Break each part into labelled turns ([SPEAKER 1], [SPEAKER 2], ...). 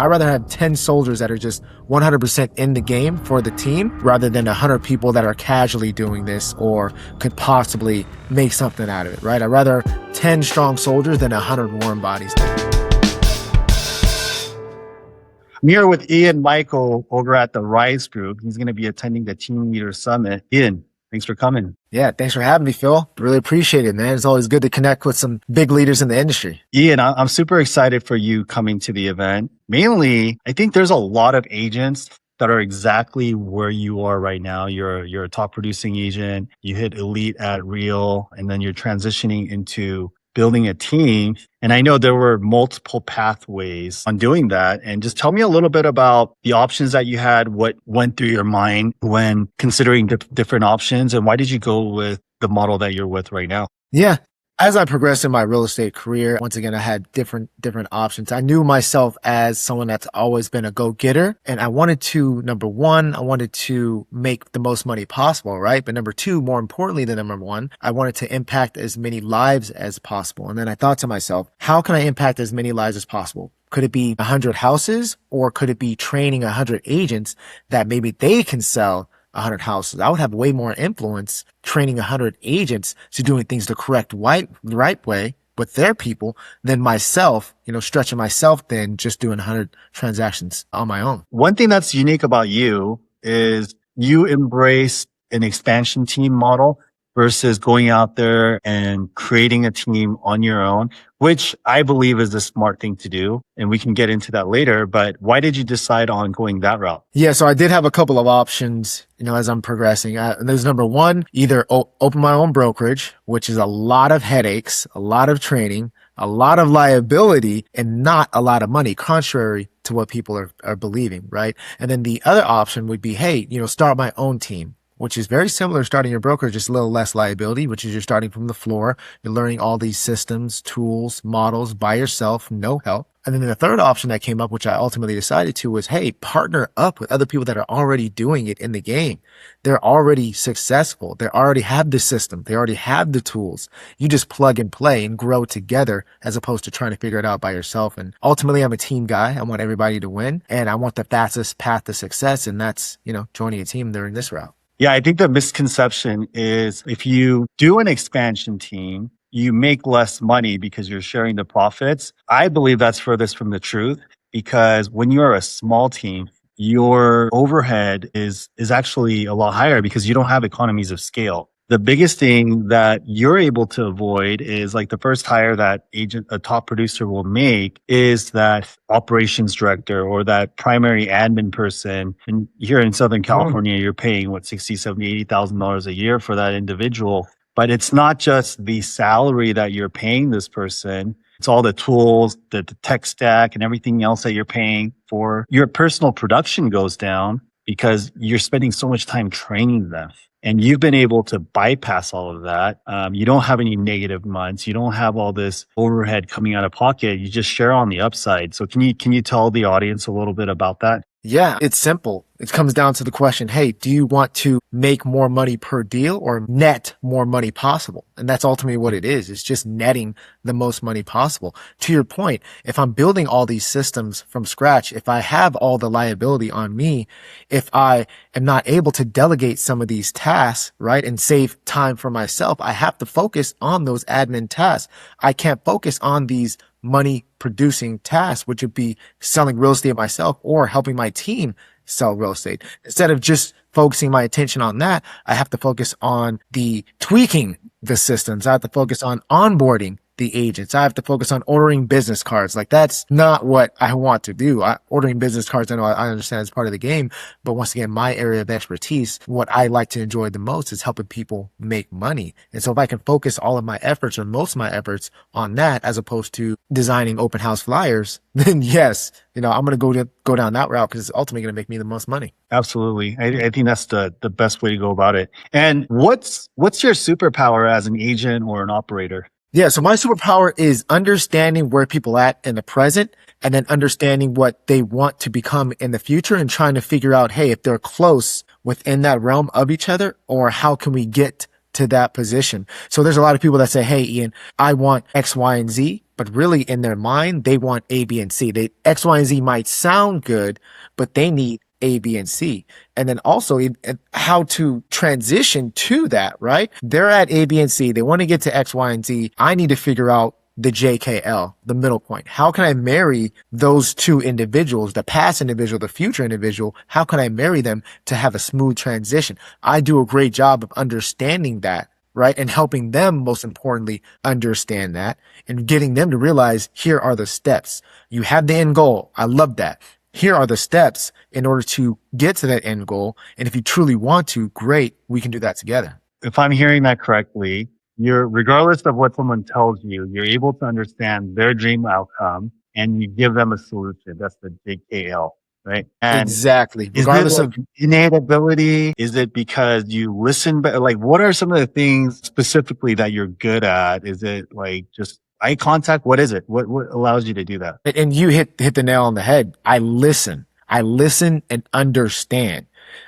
[SPEAKER 1] I'd rather have 10 soldiers that are just 100% in the game for the team rather than 100 people that are casually doing this or could possibly make something out of it, right? I'd rather 10 strong soldiers than 100 warm bodies.
[SPEAKER 2] I'm here with Ian Michael over at the Rise Group. He's going to be attending the Team Leader Summit. Ian, thanks for coming.
[SPEAKER 1] Yeah, thanks for having me, Phil. Really appreciate it, man. It's always good to connect with some big leaders in the industry.
[SPEAKER 2] Ian, I'm super excited for you coming to the event. Mainly, I think there's a lot of agents that are exactly where you are right now. You're a top producing agent. You hit elite at Real, and then you're transitioning into building a team. And I know there were multiple pathways on doing that. And just tell me a little bit about the options that you had, what went through your mind when considering different options, and why did you go with the model that you're with right now?
[SPEAKER 1] Yeah. As I progressed in my real estate career, once again, I had different options. I knew myself as someone that's always been a go-getter. And I wanted to, number one, I wanted to make the most money possible, right? But number two, more importantly than number one, I wanted to impact as many lives as possible. And then I thought to myself, how can I impact as many lives as possible? Could it be 100 houses, or could it be training 100 agents that maybe they can sell 100 houses? I would have way more influence training 100 agents to doing things the correct right way with their people than myself, stretching myself thin just doing 100 transactions on my own.
[SPEAKER 2] One thing that's unique about you is you embrace an expansion team model versus going out there and creating a team on your own, which I believe is the smart thing to do. And we can get into that later. But why did you decide on going that route?
[SPEAKER 1] Yeah, so I did have a couple of options, as I'm progressing. There's number one, either open my own brokerage, which is a lot of headaches, a lot of training, a lot of liability, and not a lot of money, contrary to what people are believing, right? And then the other option would be, hey, start my own team, which is very similar to starting your brokerage, just a little less liability, which is you're starting from the floor. You're learning all these systems, tools, models by yourself, no help. And then the third option that came up, which I ultimately decided to, was, hey, partner up with other people that are already doing it in the game. They're already successful. They already have the system. They already have the tools. You just plug and play and grow together as opposed to trying to figure it out by yourself. And ultimately, I'm a team guy. I want everybody to win, and I want the fastest path to success. And that's, joining a team during this route.
[SPEAKER 2] Yeah, I think the misconception is if you do an expansion team, you make less money because you're sharing the profits. I believe that's furthest from the truth, because when you're a small team, your overhead is actually a lot higher because you don't have economies of scale. The biggest thing that you're able to avoid is, like, the first hire that a top producer will make is that operations director or that primary admin person. And here in Southern California, you're paying $60,000, $70,000, $80,000 a year for that individual. But it's not just the salary that you're paying this person. It's all the tools, the tech stack, and everything else that you're paying for. Your personal production goes down because you're spending so much time training them. And you've been able to bypass all of that. You don't have any negative months. You don't have all this overhead coming out of pocket. You just share on the upside. So can you tell the audience a little bit about that?
[SPEAKER 1] Yeah, it's simple. It comes down to the question, hey, do you want to make more money per deal or net more money possible? And that's ultimately what it is. It's just netting the most money possible. To your point, if I'm building all these systems from scratch, if I have all the liability on me, if I am not able to delegate some of these tasks, right, and save time for myself, I have to focus on those admin tasks. I can't focus on these money producing tasks, which would be selling real estate myself or helping my team sell real estate. Instead of just focusing my attention on that, I have to focus on the tweaking the systems. I have to focus on onboarding the agents. I have to focus on ordering business cards. Like, that's not what I want to do. Ordering business cards, I know I understand is part of the game, but once again, my area of expertise, what I like to enjoy the most is helping people make money. And so if I can focus all of my efforts or most of my efforts on that, as opposed to designing open house flyers, then yes, I'm going to go down that route because it's ultimately going to make me the most money.
[SPEAKER 2] Absolutely. I think that's the best way to go about it. And what's your superpower as an agent or an operator?
[SPEAKER 1] Yeah, so my superpower is understanding where people at in the present and then understanding what they want to become in the future and trying to figure out, hey, if they're close within that realm of each other, or how can we get to that position. So there's a lot of people that say, hey, Ian, I want X, Y, and Z, but really in their mind, they want A, B, and C. They X, Y, and Z might sound good, but they need A, B, and C. And then also how to transition to that, right? They're at A, B, and C. They want to get to X, Y, and Z. I need to figure out the JKL, the middle point. How can I marry those two individuals, the past individual, the future individual? How can I marry them to have a smooth transition? I do a great job of understanding that, right? And helping them, most importantly, understand that and getting them to realize here are the steps. You have the end goal. I love that. Here are the steps in order to get to that end goal. And if you truly want to, great, we can do that together.
[SPEAKER 2] If I'm hearing that correctly, you're, regardless of what someone tells you, you're able to understand their dream outcome and you give them a solution. That's the JKL, right? And
[SPEAKER 1] Exactly.
[SPEAKER 2] is it
[SPEAKER 1] Regardless
[SPEAKER 2] like
[SPEAKER 1] of
[SPEAKER 2] innate ability? Is it because you listen? But like, what are some of the things specifically that you're good at? Is it like just eye contact? What is it? What allows you to do that?
[SPEAKER 1] and you hit the nail on the head. I listen. I listen and understand.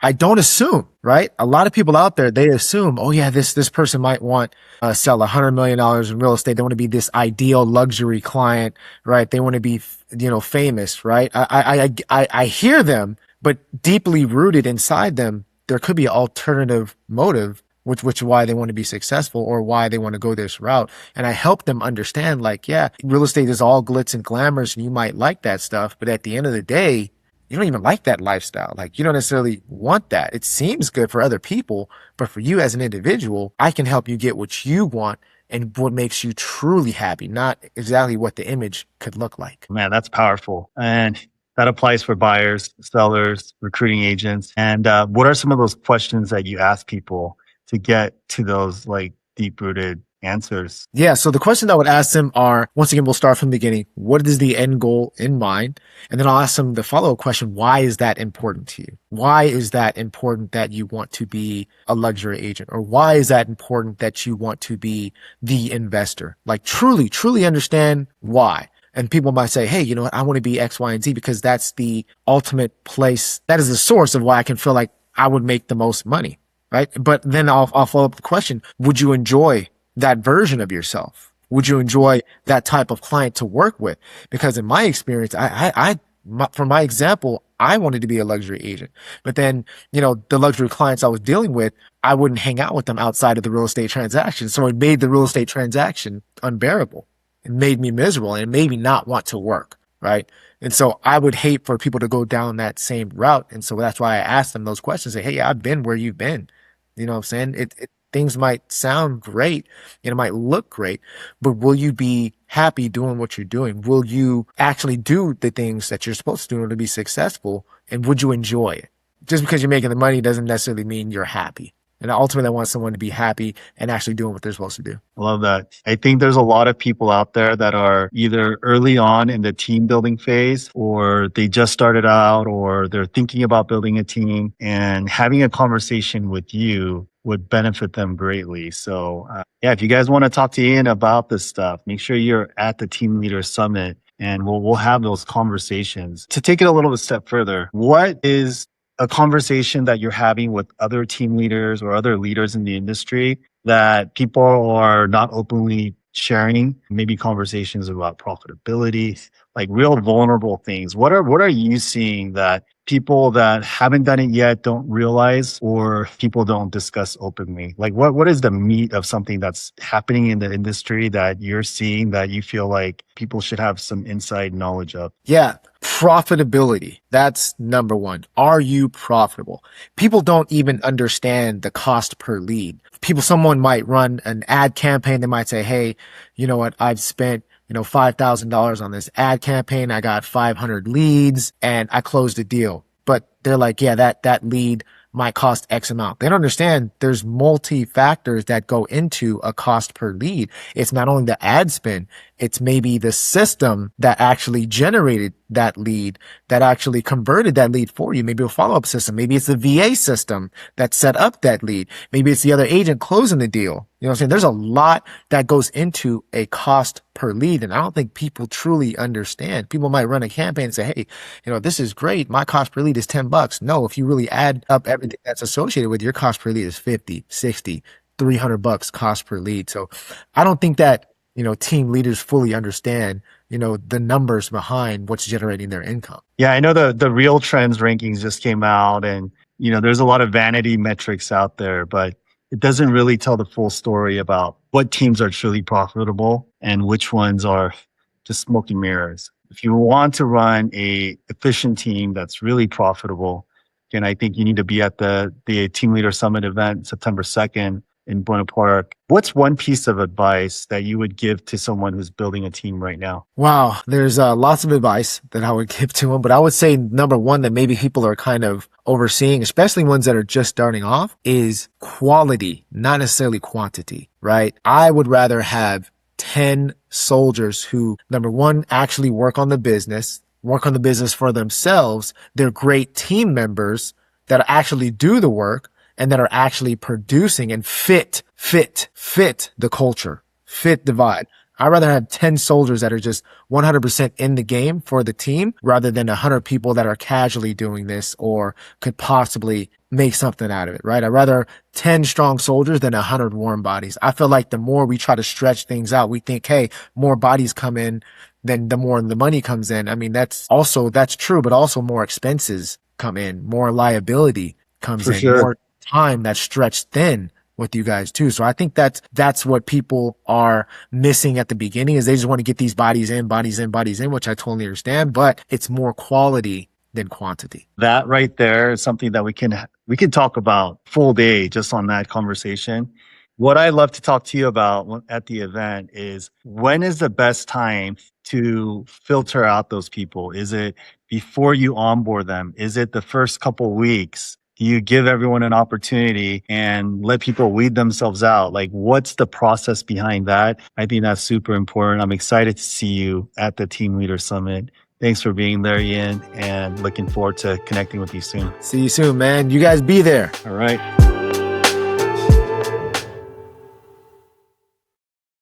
[SPEAKER 1] I don't assume, right? A lot of people out there, they assume, oh yeah, this person might want sell $100 million in real estate. They want to be this ideal luxury client, right? They want to be, famous, right? I hear them, but deeply rooted inside them, there could be an alternative motive, which is why they want to be successful or why they want to go this route. And I help them understand, like, yeah, real estate is all glitz and glamours, and you might like that stuff, but at the end of the day, you don't even like that lifestyle. Like, you don't necessarily want that. It seems good for other people, but for you as an individual, I can help you get what you want and what makes you truly happy, not exactly what the image could look like.
[SPEAKER 2] Man, that's powerful. And that applies for buyers, sellers, recruiting agents. And what are some of those questions that you ask people to get to those like deep rooted answers?
[SPEAKER 1] Yeah. So the question I would ask them are, once again, we'll start from the beginning. What is the end goal in mind? And then I'll ask them the follow-up question. Why is that important to you? Why is that important that you want to be a luxury agent? Or why is that important that you want to be the investor? Like truly, truly understand why. And people might say, hey, you know what? I want to be X, Y, and Z because that's the ultimate place. That is the source of why I can feel like I would make the most money. Right. But then I'll follow up the question. Would you enjoy that version of yourself? Would you enjoy that type of client to work with? Because in my experience, from my example, I wanted to be a luxury agent, but then, the luxury clients I was dealing with, I wouldn't hang out with them outside of the real estate transaction. So it made the real estate transaction unbearable. It made me miserable and it made me not want to work. Right. And so I would hate for people to go down that same route. And so that's why I asked them those questions. Say, hey, I've been where you've been. You know what I'm saying? Things might sound great and it might look great, but will you be happy doing what you're doing? Will you actually do the things that you're supposed to do in order to be successful? And would you enjoy it? Just because you're making the money doesn't necessarily mean you're happy. And ultimately, I want someone to be happy and actually doing what they're supposed to do.
[SPEAKER 2] I love that. I think there's a lot of people out there that are either early on in the team building phase or they just started out or they're thinking about building a team, and having a conversation with you would benefit them greatly. So yeah, if you guys want to talk to Ian about this stuff, make sure you're at the Team Leaders Summit and we'll have those conversations. To take it a little step further, what is a conversation that you're having with other team leaders or other leaders in the industry that people are not openly sharing? Maybe conversations about profitability, like real vulnerable things. What are you seeing that people that haven't done it yet don't realize, or people don't discuss openly? Like what is the meat of something that's happening in the industry that you're seeing that you feel like people should have some inside knowledge of?
[SPEAKER 1] Yeah. Profitability. That's number one. Are you profitable? People don't even understand the cost per lead. Someone might run an ad campaign. They might say, hey, you know what? I've spent, $5,000 on this ad campaign. I got 500 leads and I closed a deal. But they're like, yeah, that lead might cost X amount. They don't understand there's multi factors that go into a cost per lead. It's not only the ad spend, it's maybe the system that actually generated that lead, that actually converted that lead for you. Maybe a follow-up system. Maybe it's the VA system that set up that lead. Maybe it's the other agent closing the deal. You know what I'm saying? There's a lot that goes into a cost per lead. And I don't think people truly understand. People might run a campaign and say, hey, this is great. My cost per lead is $10. No, if you really add up everything that's associated with your cost per lead is 50, 60, $300 cost per lead. So I don't think that, team leaders fully understand, the numbers behind what's generating their income.
[SPEAKER 2] Yeah, I know the real trends rankings just came out, and there's a lot of vanity metrics out there, but it doesn't really tell the full story about what teams are truly profitable and which ones are just smoke and mirrors. If you want to run a efficient team that's really profitable, again, I think you need to be at the Team Leader Summit event September 2nd in Buena Park. What's one piece of advice that you would give to someone who's building a team right now?
[SPEAKER 1] Wow, there's lots of advice that I would give to them, but I would say number one that maybe people are kind of overseeing, especially ones that are just starting off, is quality, not necessarily quantity, right? I would rather have 10 soldiers who, number one, actually work on the business for themselves. They're great team members that actually do the work and that are actually producing and fit the culture, fit the vibe. I'd rather have 10 soldiers that are just 100% in the game for the team rather than 100 people that are casually doing this or could possibly make something out of it, right? I'd rather 10 strong soldiers than 100 warm bodies. I feel like the more we try to stretch things out, we think, hey, more bodies come in, then the more the money comes in. I mean, that's true, but also more expenses come in, more liability comes
[SPEAKER 2] For
[SPEAKER 1] in,
[SPEAKER 2] sure.
[SPEAKER 1] more time that's stretched thin with you guys too. So I think that's what people are missing at the beginning is they just want to get these bodies in, which I totally understand, but it's more quality than quantity.
[SPEAKER 2] That right there is something that we can talk about full day just on that conversation. What I love to talk to you about at the event is when is the best time to filter out those people? Is it before you onboard them? Is it the first couple weeks? Do you give everyone an opportunity and let people weed themselves out? Like, what's the process behind that? I think that's super important. I'm excited to see you at the Team Leader Summit. Thanks for being there, Ian, and looking forward to connecting with you soon.
[SPEAKER 1] See you soon, man. You guys be there.
[SPEAKER 2] All right.